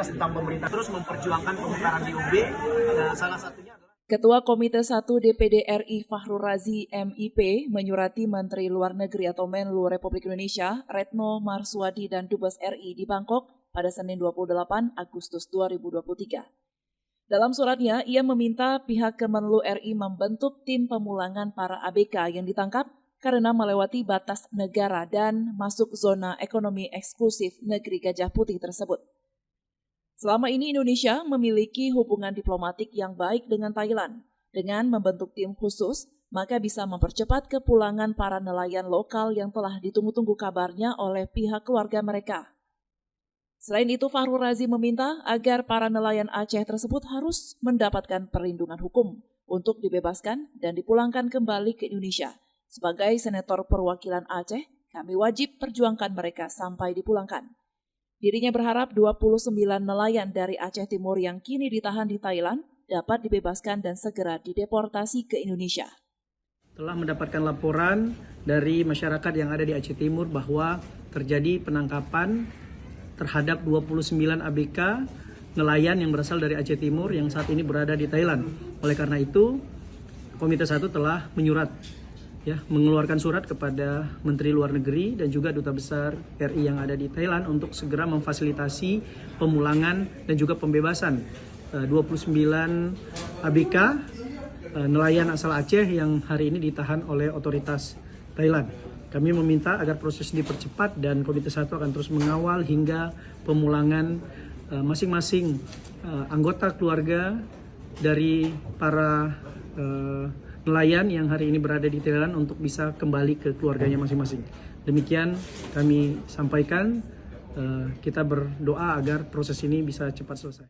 jelas tentang pemerintah terus memperjuangkan pemekaran di UB. Salah satunya adalah Ketua Komite 1 DPD RI Fahrul Razi MIP menyurati Menteri Luar Negeri atau Menlu Republik Indonesia Retno Marsudi dan Dubes RI di Bangkok pada Senin 28 Agustus 2023. Dalam suratnya, ia meminta pihak Kemenlu RI membentuk tim pemulangan para ABK yang ditangkap karena melewati batas negara dan masuk zona ekonomi eksklusif negeri Gajah Putih tersebut. Selama ini Indonesia memiliki hubungan diplomatik yang baik dengan Thailand. Dengan membentuk tim khusus, maka bisa mempercepat kepulangan para nelayan lokal yang telah ditunggu-tunggu kabarnya oleh pihak keluarga mereka. Selain itu, Fahrul Razi meminta agar para nelayan Aceh tersebut harus mendapatkan perlindungan hukum untuk dibebaskan dan dipulangkan kembali ke Indonesia. Sebagai senator perwakilan Aceh, kami wajib perjuangkan mereka sampai dipulangkan. Dirinya berharap 29 nelayan dari Aceh Timur yang kini ditahan di Thailand dapat dibebaskan dan segera dideportasi ke Indonesia. Telah mendapatkan laporan dari masyarakat yang ada di Aceh Timur bahwa terjadi penangkapan terhadap 29 ABK nelayan yang berasal dari Aceh Timur yang saat ini berada di Thailand. Oleh karena itu, Komite 1 telah mengeluarkan surat kepada Menteri Luar Negeri dan juga Duta Besar RI yang ada di Thailand untuk segera memfasilitasi pemulangan dan juga pembebasan 29 ABK nelayan asal Aceh yang hari ini ditahan oleh otoritas Thailand. Kami meminta agar proses dipercepat dan Komite 1 akan terus mengawal hingga pemulangan masing-masing anggota keluarga dari para nelayan yang hari ini berada di Thailand untuk bisa kembali ke keluarganya masing-masing. Demikian kami sampaikan, kita berdoa agar proses ini bisa cepat selesai.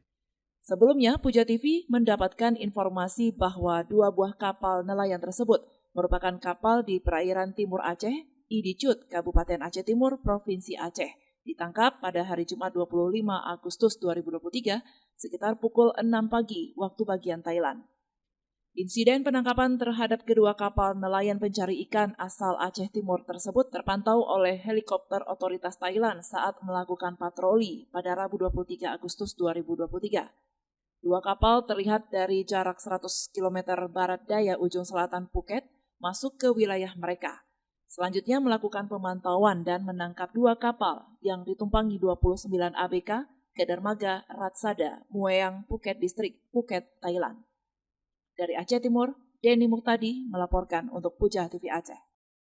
Sebelumnya, Puja TV mendapatkan informasi bahwa 2 buah kapal nelayan tersebut merupakan kapal di perairan Timur Aceh, Idicut, Kabupaten Aceh Timur, Provinsi Aceh. Ditangkap pada hari Jumat 25 Agustus 2023 sekitar pukul 6 pagi waktu bagian Thailand. Insiden penangkapan terhadap kedua kapal nelayan pencari ikan asal Aceh Timur tersebut terpantau oleh helikopter otoritas Thailand saat melakukan patroli pada Rabu 23 Agustus 2023. 2 kapal terlihat dari jarak 100 km barat daya ujung selatan Phuket masuk ke wilayah mereka. Selanjutnya melakukan pemantauan dan menangkap 2 kapal yang ditumpangi 29 ABK ke dermaga Ratsada, Mueang, Phuket Distrik, Phuket, Thailand. Dari Aceh Timur, Denny Muktadi melaporkan untuk Puja TV Aceh.